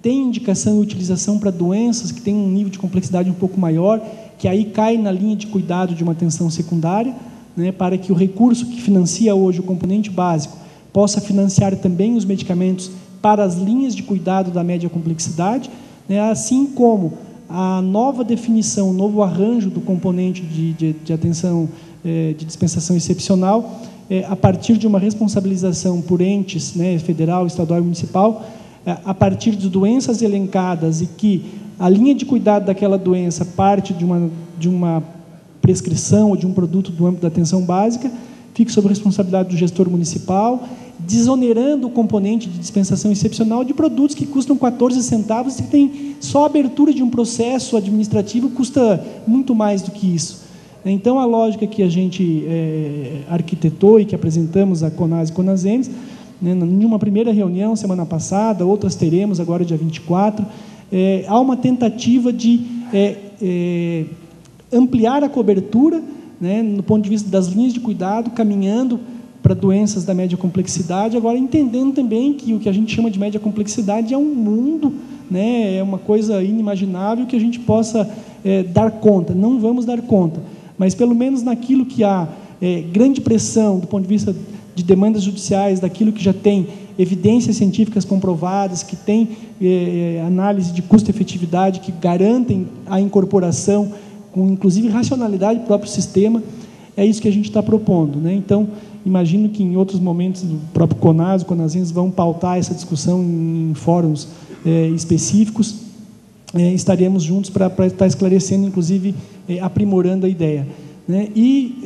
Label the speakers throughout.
Speaker 1: tem indicação e utilização para doenças que têm um nível de complexidade um pouco maior, que aí cai na linha de cuidado de uma atenção secundária, né, para que o recurso que financia hoje o componente básico possa financiar também os medicamentos para as linhas de cuidado da média complexidade, né, assim como a nova definição, o novo arranjo do componente de atenção de dispensação excepcional, a partir de uma responsabilização por entes, né, federal, estadual e municipal, a partir de doenças elencadas e que a linha de cuidado daquela doença parte de uma prescrição ou de um produto do âmbito da atenção básica, fique sob responsabilidade do gestor municipal, desonerando o componente de dispensação excepcional de produtos que custam 14 centavos e que tem só a abertura de um processo administrativo custa muito mais do que isso. Então, a lógica que a gente arquitetou e que apresentamos à CONAS e CONASEMES, né, em uma primeira reunião semana passada, outras teremos agora dia 24, há uma tentativa de ampliar a cobertura, né, no ponto de vista das linhas de cuidado, caminhando para doenças da média complexidade, agora entendendo também que o que a gente chama de média complexidade é um mundo, né, é uma coisa inimaginável que a gente possa dar conta. Não vamos dar conta, mas pelo menos naquilo que há grande pressão do ponto de vista de demandas judiciais, daquilo que já tem evidências científicas comprovadas, que tem análise de custo-efetividade, que garantem a incorporação com, inclusive, racionalidade do próprio sistema, é isso que a gente está propondo, né? Então, imagino que em outros momentos o próprio CONAS, o CONASEMES vão pautar essa discussão em fóruns específicos, estaremos juntos para estar esclarecendo, inclusive, aprimorando a ideia, né? E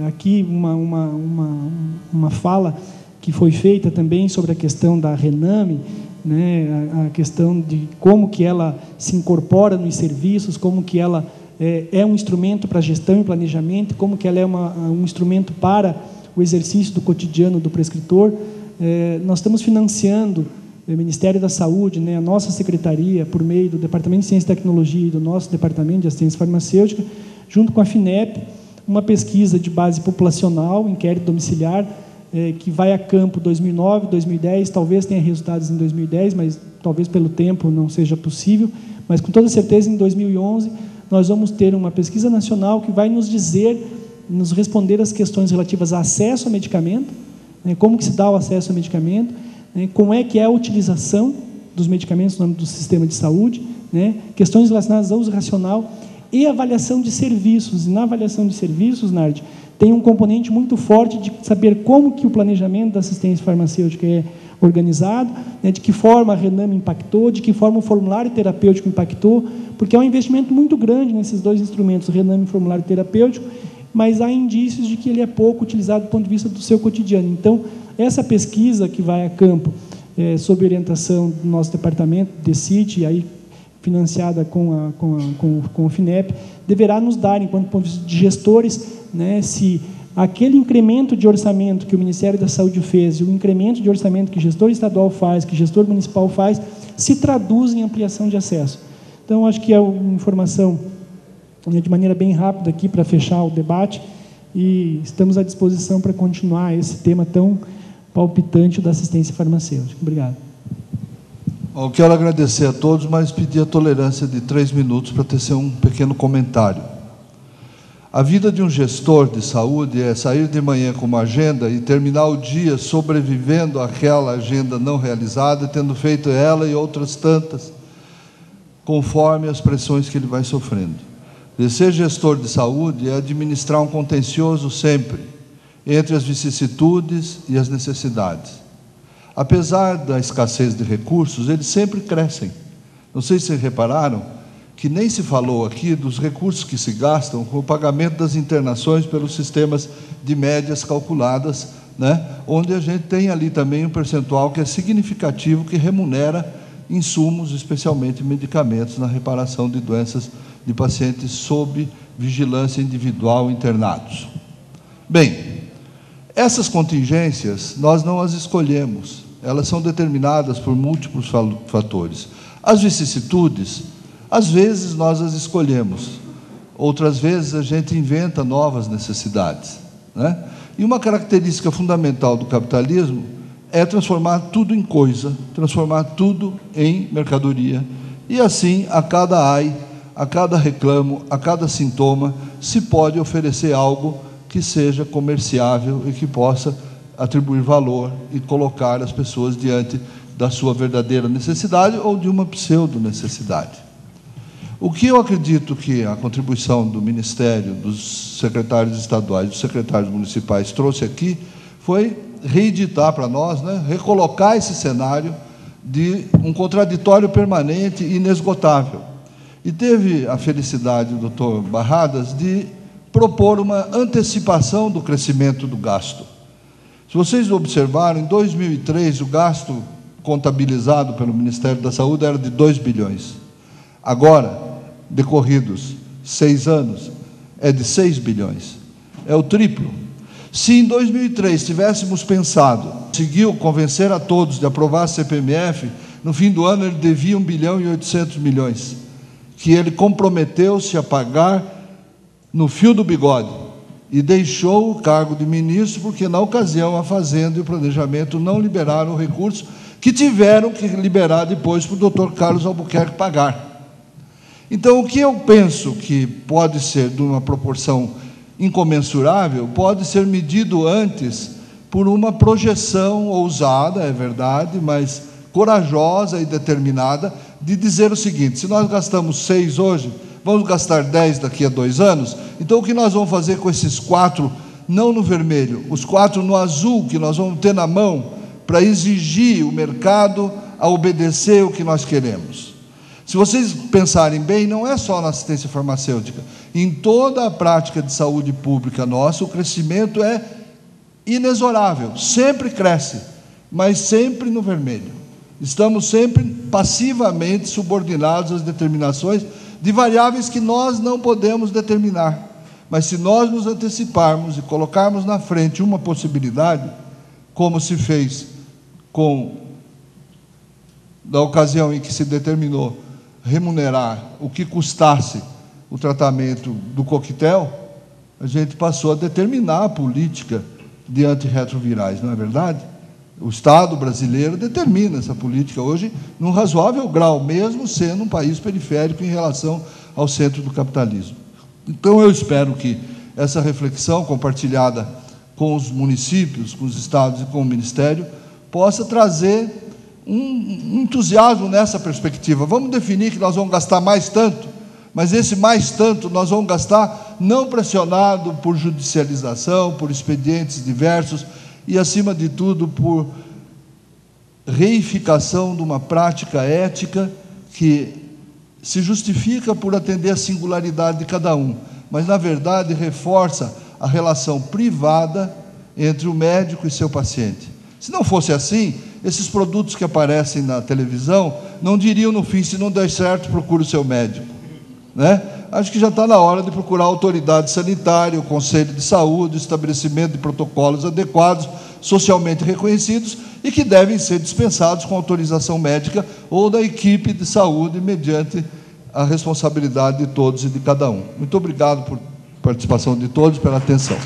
Speaker 1: aqui uma fala que foi feita também sobre a questão da RENAME, né, a questão de como que ela se incorpora nos serviços, como que ela é um instrumento para gestão e planejamento, como que ela é um instrumento para o exercício do cotidiano do prescritor. Nós estamos financiando o Ministério da Saúde, né, a nossa secretaria, por meio do Departamento de Ciência e Tecnologia e do nosso Departamento de Assistência Farmacêutica, junto com a FINEP, uma pesquisa de base populacional, inquérito domiciliar, que vai a campo 2009, 2010, talvez tenha resultados em 2010, mas talvez pelo tempo não seja possível, mas com toda certeza em 2011 nós vamos ter uma pesquisa nacional que vai nos dizer, nos responder as questões relativas a acesso ao medicamento, né, como que se dá o acesso ao medicamento, né, como é que é a utilização dos medicamentos no âmbito do sistema de saúde, né, questões relacionadas ao uso racional e avaliação de serviços. E na avaliação de serviços, Nardi, tem um componente muito forte de saber como que o planejamento da assistência farmacêutica é organizado, né, de que forma a RENAME impactou, de que forma o formulário terapêutico impactou, porque é um investimento muito grande nesses dois instrumentos, RENAME e formulário terapêutico, mas há indícios de que ele é pouco utilizado do ponto de vista do seu cotidiano. Então, essa pesquisa que vai a campo, sob orientação do nosso departamento, DECIT, e aí financiada com o FINEP, deverá nos dar, enquanto ponto de vista de gestores, né, se aquele incremento de orçamento que o Ministério da Saúde fez e o incremento de orçamento que gestor estadual faz, que gestor municipal faz, se traduz em ampliação de acesso. Então, acho que é uma informação de maneira bem rápida aqui para fechar o debate e estamos à disposição para continuar esse tema tão palpitante da assistência farmacêutica. Obrigado.
Speaker 2: Eu quero agradecer a todos, mas pedir a tolerância de 3 minutos para tecer um pequeno comentário. A vida de um gestor de saúde é sair de manhã com uma agenda e terminar o dia sobrevivendo àquela agenda não realizada, tendo feito ela e outras tantas, conforme as pressões que ele vai sofrendo. E ser gestor de saúde é administrar um contencioso sempre, entre as vicissitudes e as necessidades. Apesar da escassez de recursos, eles sempre crescem. Não sei se vocês repararam que nem se falou aqui dos recursos que se gastam com o pagamento das internações pelos sistemas de médias calculadas, né? Onde a gente tem ali também um percentual que é significativo, que remunera insumos, especialmente medicamentos, na reparação de doenças de pacientes sob vigilância individual internados. Bem, essas contingências nós não as escolhemos, elas são determinadas por múltiplos fatores. As vicissitudes, às vezes nós as escolhemos, outras vezes a gente inventa novas necessidades, né? E uma característica fundamental do capitalismo é transformar tudo em coisa, transformar tudo em mercadoria. E assim, a cada ai, a cada reclamo, a cada sintoma, se pode oferecer algo que seja comerciável e que possa atribuir valor e colocar as pessoas diante da sua verdadeira necessidade ou de uma pseudo-necessidade. O que eu acredito que a contribuição do Ministério, dos secretários estaduais, dos secretários municipais trouxe aqui, foi reeditar para nós, né, recolocar esse cenário de um contraditório permanente e inesgotável. E teve a felicidade, doutor Barradas, de propor uma antecipação do crescimento do gasto. Se vocês observaram, em 2003, o gasto contabilizado pelo Ministério da Saúde era de 2 bilhões. Agora, decorridos 6 anos, é de 6 bilhões. É o triplo. Se em 2003 tivéssemos pensado, conseguiu convencer a todos de aprovar a CPMF, no fim do ano ele devia 1 bilhão e 800 milhões, que ele comprometeu-se a pagar no fio do bigode, e deixou o cargo de ministro, porque na ocasião a Fazenda e o Planejamento não liberaram o recurso, que tiveram que liberar depois para o doutor Carlos Albuquerque pagar. Então, o que eu penso que pode ser de uma proporção incomensurável, pode ser medido antes por uma projeção ousada, é verdade, mas corajosa e determinada, de dizer o seguinte: se nós gastamos 6 hoje, vamos gastar 10 daqui a 2 anos, então o que nós vamos fazer com esses 4, não no vermelho, os 4 no azul, que nós vamos ter na mão, para exigir o mercado a obedecer o que nós queremos. Se vocês pensarem bem, não é só na assistência farmacêutica. Em toda a prática de saúde pública nossa, o crescimento é inexorável, sempre cresce, mas sempre no vermelho. Estamos sempre passivamente subordinados às determinações de variáveis que nós não podemos determinar. Mas se nós nos anteciparmos e colocarmos na frente uma possibilidade, como se fez da ocasião em que se determinou remunerar o que custasse o tratamento do coquetel, a gente passou a determinar a política de antirretrovirais, não é verdade? O Estado brasileiro determina essa política hoje num razoável grau, mesmo sendo um país periférico em relação ao centro do capitalismo. Então, eu espero que essa reflexão compartilhada com os municípios, com os estados e com o Ministério possa trazer um entusiasmo nessa perspectiva. Vamos definir que nós vamos gastar mais tanto, mas esse mais tanto nós vamos gastar não pressionado por judicialização, por expedientes diversos e, acima de tudo, por reificação de uma prática ética que se justifica por atender a singularidade de cada um, mas, na verdade, reforça a relação privada entre o médico e seu paciente. Se não fosse assim, esses produtos que aparecem na televisão não diriam no fim: se não der certo, procure o seu médico, né? Acho que já está na hora de procurar a autoridade sanitária, o Conselho de Saúde, o estabelecimento de protocolos adequados, socialmente reconhecidos e que devem ser dispensados com autorização médica ou da equipe de saúde, mediante a responsabilidade de todos e de cada um. Muito obrigado por participação de todos, pela atenção.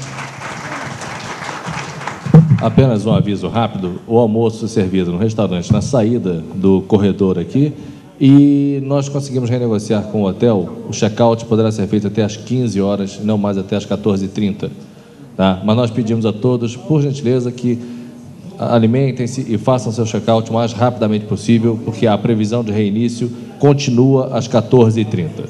Speaker 3: Apenas um aviso rápido: o almoço é servido no restaurante na saída do corredor aqui, e nós conseguimos renegociar com o hotel. O check-out poderá ser feito até às 15 horas, não mais até às 14h30. Tá? Mas nós pedimos a todos, por gentileza, que alimentem-se e façam seu check-out o mais rapidamente possível, porque a previsão de reinício continua às 14h30.